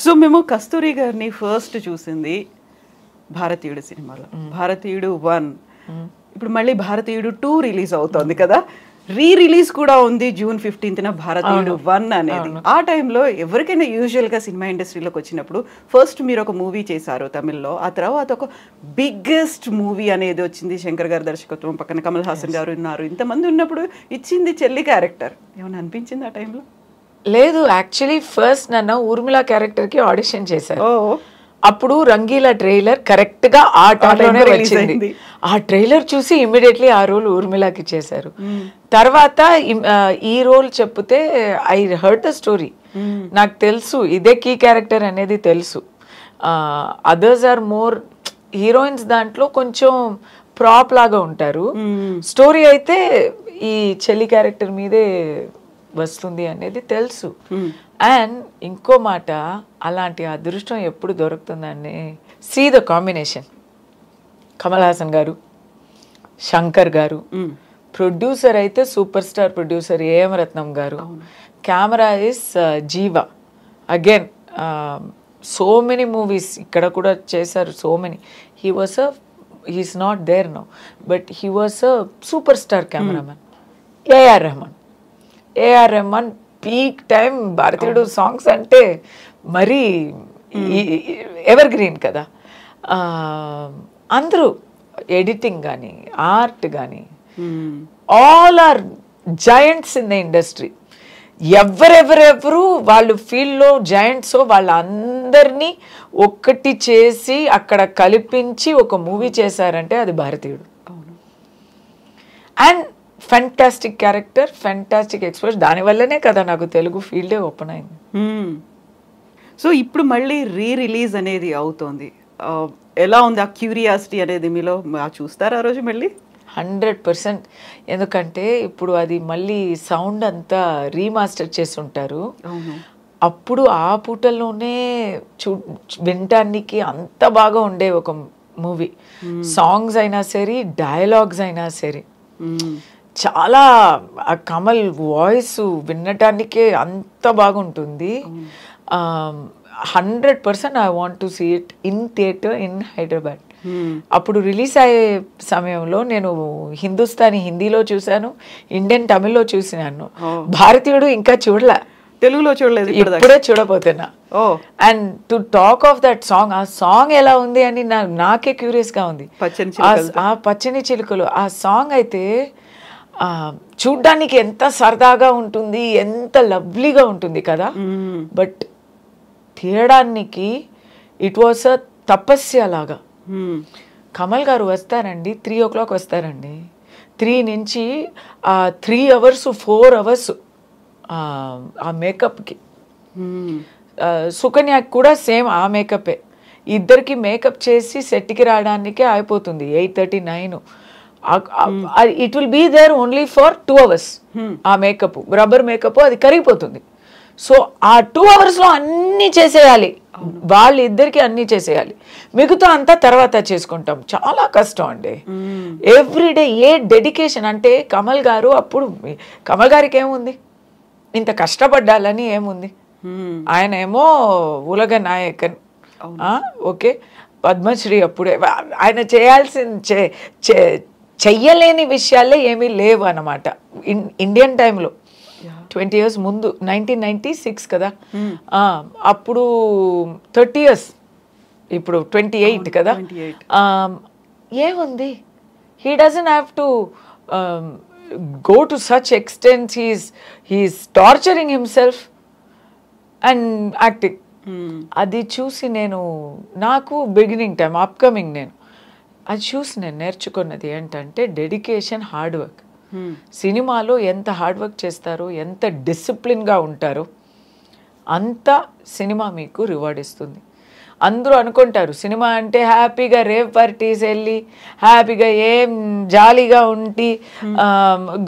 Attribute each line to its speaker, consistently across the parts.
Speaker 1: So మేము కస్తూరి గారిని first చూసింది భారతీయుడు సినిమాలో, భారతీయుడు 1. ఇప్పుడు మళ్ళీ భారతీయుడు 2 రిలీజ్ అవుతోంది కదా, రిలీజ్ కూడా ఉంది June 15th భారతీయుడు 1 అనేది. ఆ టైంలో ఎవరికైనా యూజువల్గా సినిమా ఇండస్ట్రీలోకి వచ్చినప్పుడు ఫస్ట్ మీరు ఒక మూవీ చేశారు తమిళ్లో, ఆ తర్వాత ఒక బిగ్గెస్ట్ మూవీ అనేది వచ్చింది, శంకర్ గారి దర్శకత్వం, పక్కన కమల్ హాసన్ గారు ఉన్నారు, ఇంతమంది ఉన్నప్పుడు ఇచ్చింది చెల్లి క్యారెక్టర్. ఏమైనా అనిపించింది ఆ టైంలో?
Speaker 2: లేదు, యాక్చువల్లీ ఫస్ట్ నన్ను ఊర్మిళ క్యారెక్టర్కి ఆడిషన్ చేశారు. అప్పుడు రంగీలా ట్రైలర్ కరెక్ట్గా ఆ టైంలోనే వచ్చింది. ఆ ట్రైలర్ చూసి ఇమ్మీడియట్లీ ఆ రోల్ ఊర్మిళకి చేశారు. తర్వాత ఈ రోల్ చెప్తే ఐ హర్డ్ ద స్టోరీ, నాకు తెలుసు ఇదే కీ క్యారెక్టర్ అనేది తెలుసు. అదర్స్ ఆర్ మోర్ హీరోయిన్స్, దాంట్లో కొంచెం ప్రాప్ లాగా ఉంటారు. స్టోరీ అయితే ఈ చెల్లి క్యారెక్టర్ మీదే వస్తుంది అనేది తెలుసు. అండ్ ఇంకో మాట, అలాంటి అదృష్టం ఎప్పుడు దొరుకుతుందని, see the combination, Kamal Haasan గారు, శంకర్ గారు, ప్రొడ్యూసర్ అయితే super star producer AM Ratnam గారు, camera is Jeeva. Again so many movies ఇక్కడ కూడా చేశారు, so many. He's not there now, but he was a super star cameraman. AR Rahman peak time Bharateeyudu songs అంటే మరీ ever green కదా. అందరూ ఎడిటింగ్ కానీ ఆర్ట్ కానీ all are giants in the industry. ఎవరెవరెవరు వాళ్ళు ఫీల్డ్లో జయంట్స్, వాళ్ళందరినీ ఒక్కటి చేసి అక్కడ కల్పించి ఒక మూవీ చేశారంటే అది భారతీయుడు. And fantastic character, fantastic express, దానివల్లనే కదా నాకు తెలుగు ఫీల్డే ఓపెన్ అయింది.
Speaker 1: సో ఇప్పుడు మళ్ళీ రిలీజ్ అనేది అవుతోంది, ఎలా ఉంది ఆ క్యూరియాసిటీ అనేది మీలో? చూస్తారా ఆ రోజు మళ్ళీ?
Speaker 2: 100%. ఎందుకంటే ఇప్పుడు అది మళ్ళీ సౌండ్ అంతా రీమాస్టర్ చేసి ఉంటారు. అప్పుడు ఆ పూటల్లోనే వినటానికి అంత బాగా ఉండే ఒక మూవీ. సాంగ్స్ అయినా సరే, డైలాగ్స్ అయినా సరే, చాలా ఆ కమల్ వాయిస్ వినటానికే అంత బాగుంటుంది. 100% I want to see it in theatre in Hyderabad. అప్పుడు రిలీజ్ అయ్యే సమయంలో నేను హిందుస్థానీ హిందీలో చూశాను, ఇండియన్ తమిళ్లో చూసినాను. భారతీయుడు ఇంకా చూడలే,
Speaker 1: తెలుగులో చూడలేదు,
Speaker 2: ఇప్పుడే చూడబోతున్నా. And to talk of that song, ఆ సాంగ్ ఎలా ఉంది అని నాకే క్యూరియస్ గా ఉంది. ఆ పచ్చని చిలుకలు, ఆ సాంగ్ అయితే చూడ్డానికి ఎంత సరదాగా ఉంటుంది, ఎంత లవ్లీగా ఉంటుంది కదా. బట్ తీయడానికి ఇట్ వాస్ అ తపస్య లాగా. కమల్ గారు వస్తారండి, 3 o'clock వస్తారండి. 3 నుంచి 3 hours 4 hours ఆ మేకప్కి. సుకన్యకి కూడా సేమ్ ఆ మేకపే. ఇద్దరికి మేకప్ చేసి సెట్కి రావడానికే అయిపోతుంది 8:30 9. It will be there only for 2 hours. ఆ మేకప్, రబ్బర్ మేకప్, అది కరిగిపోతుంది. సో ఆ 2 hours లో అన్నీ చేసేయాలి, వాళ్ళిద్దరికి అన్నీ చేసేయాలి, మిగతా అంతా తర్వాత చేసుకుంటాం. చాలా కష్టం అండి ఎవ్రీడే. ఏ డెడికేషన్ అంటే కమల్ గారు, అప్పుడు కమల్ గారికి ఏముంది, ఇంత కష్టపడ్డాలని ఏముంది, ఆయన ఏమో ఉలగ నాయకన్, ఓకే, పద్మశ్రీ. అప్పుడే ఆయన చేయాల్సిన చెయ్యలేని విషయాలే ఏమీ లేవు అన్నమాట. ఇండియన్ టైంలో 20 years ముందు, 1996 కదా, అప్పుడు 30 years, ఇప్పుడు 28 కదా. ఏముంది, he doesn't have to go to such extent. He's torturing himself and acting. అది చూసి నాకు బిగినింగ్ టైం, అప్కమింగ్, అది చూసి నేను నేర్చుకున్నది ఏంటంటే డెడికేషన్, హార్డ్ వర్క్. సినిమాలో ఎంత హార్డ్ వర్క్ చేస్తారో, ఎంత డిసిప్లిన్గా ఉంటారో, అంత సినిమా మీకు రివార్డ్ ఇస్తుంది. అందరూ అనుకుంటారు సినిమా అంటే హ్యాపీగా రేవ్ పార్టీస్ వెళ్ళి హ్యాపీగా ఏం జాలీగా ఉండి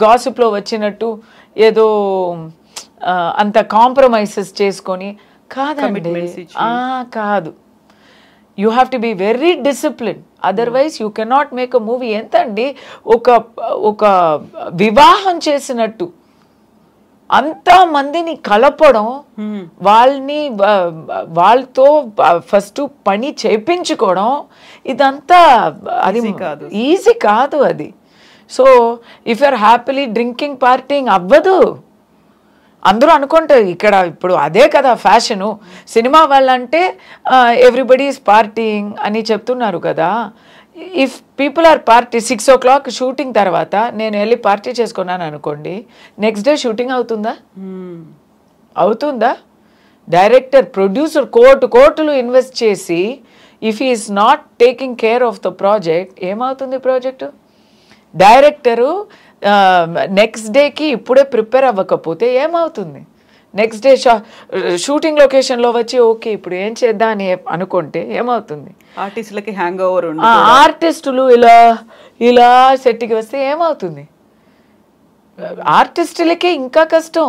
Speaker 2: గాసిప్లో వచ్చినట్టు ఏదో అంత కాంప్రమైజెస్ చేసుకొని కాదండి. కాదు, you have to be very discipline, otherwise you cannot make a movie. ఎంత అండి, ఒక వివాహం చేసినట్టు అంతా మందిని కలపడం, వాళ్ళతో ఫస్ట్ పని చేయించుకోవడం, ఇదంతా అది ఈజీ కాదు అది. So if you're happily drinking partying అవ్వదు. అందరూ అనుకుంటారు ఇక్కడ ఇప్పుడు అదే కదా ఫ్యాషను. సినిమా వాళ్ళంటే ఎవ్రీబడి ఈస్ పార్టీయింగ్ అని చెప్తున్నారు కదా. If people are party 6 o'clock shooting తర్వాత నేను వెళ్ళి పార్టీ చేసుకున్నాను అనుకోండి, నెక్స్ట్ డే షూటింగ్ అవుతుందా? అవుతుందా? డైరెక్టర్, ప్రొడ్యూసర్ కోట్లు ఇన్వెస్ట్ చేసి if is not taking care of the project, ఏమవుతుంది ప్రాజెక్టు? డైరెక్టరు నెక్స్ట్ డేకి ఇప్పుడే ప్రిపేర్ అవ్వకపోతే ఏమవుతుంది? నెక్స్ట్ డే షూటింగ్ లొకేషన్లో వచ్చి ఓకే ఇప్పుడు ఏం చేద్దాం అని అనుకుంటే ఏమవుతుంది?
Speaker 1: ఆర్టిస్టులకి హ్యాంగ్ ఓవర్,
Speaker 2: ఆర్టిస్టులు ఇలా సెట్కి వస్తే ఏమవుతుంది? ఆర్టిస్టులకే ఇంకా కష్టం.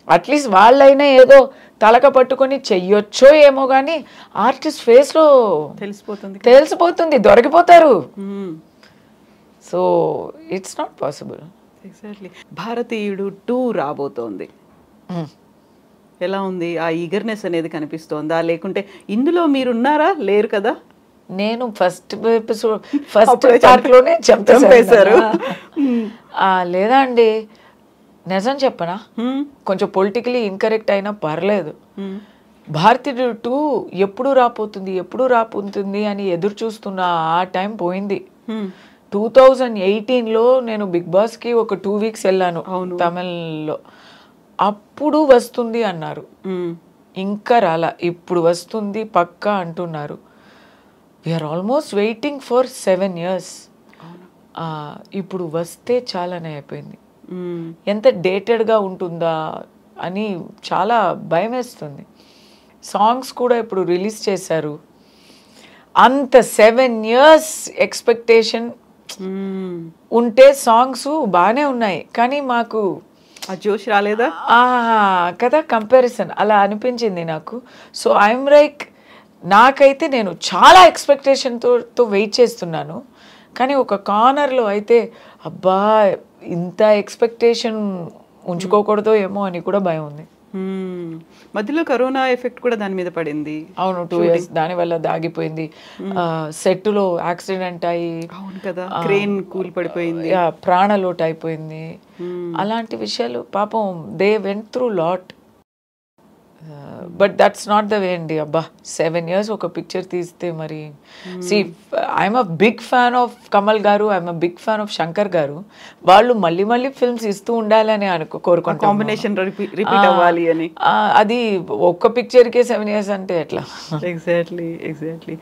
Speaker 2: అట్లీస్ట్ వాళ్ళైనా ఏదో తలక పట్టుకొని చెయ్యొచ్చో ఏమో కానీ ఆర్టిస్ట్ ఫేస్లో తెలిసిపోతుంది, దొరికిపోతారు. So it's not possible.
Speaker 1: Exactly. Bharateeyudu 2 రాబోతోంది. ఎలా ఉంది? ఆ ఈగర్నెస్ అనేది కనిపిస్తోందా? లేకుంటే ఇందులో మీరున్నారా? లేరు కదా.
Speaker 2: నేను ఫస్ట్ పార్ట్లోనే చంపేశారు. లేదా అండి, నిజం చెప్పనా, కొంచెం పొలిటికలీ ఇన్కరెక్ట్ అయినా పర్లేదు. భారతీయుడు 2 ఎప్పుడు రాపోతుంది అని ఎదురు చూస్తున్న ఆ టైం పోయింది. 2018లో నేను బిగ్ బాస్కి ఒక 2 weeks వెళ్ళాను తమిళ్లో. అప్పుడు వస్తుంది అన్నారు, ఇంకా రాలా. ఇప్పుడు వస్తుంది పక్కా అంటున్నారు. We're almost waiting for 7 years. ఇప్పుడు వస్తే చాలానే అయిపోయింది. ఎంత డేటెడ్గా ఉంటుందా అని చాలా భయం వేస్తుంది. సాంగ్స్ కూడా ఇప్పుడు రిలీజ్ చేశారు. అంత 7 years ఎక్స్పెక్టేషన్ ఉంటే సాంగ్స్ బాగానే ఉన్నాయి, కానీ మాకు
Speaker 1: ఆ జోష్ రాలేదా
Speaker 2: కదా? కంపారిజన్ అలా అనిపించింది నాకు. సో ఐఎమ్ లైక్, నాకైతే నేను చాలా ఎక్స్పెక్టేషన్తో వెయిట్ చేస్తున్నాను, కానీ ఒక కార్నర్లో అయితే అబ్బా ఇంత ఎక్స్పెక్టేషన్ ఉంచుకోకూడదో ఏమో అని కూడా భయం ఉంది.
Speaker 1: మధ్యలో కరోనా ఎఫెక్ట్ కూడా దాని మీద పడింది.
Speaker 2: అవును, 2 years దానివల్ల దాగిపోయింది. సెట్లో యాక్సిడెంట్ అయ్యి,
Speaker 1: అవును కదా, క్రేన్ కూలి పడిపోయింది,
Speaker 2: ప్రాణలోటు అయిపోయింది. అలాంటి విషయాలు పాపం they went through lot. But that's not the way అండి. అబ్బా 7 years ఒక పిక్చర్ తీస్తే మరి see I'm a big fan of Kamal garu, I'm a big fan of Shankar garu. వాళ్ళు మళ్ళీ ఫిల్మ్స్ ఇస్తూ ఉండాలని కోరుకుంటాం,
Speaker 1: కాంబినేషన్ రిపీట్ అవ్వాలి అని.
Speaker 2: అది ఒక్క పిక్చర్కే 7 years అంటే ఎట్లా?
Speaker 1: ఎగ్జాక్ట్లీ.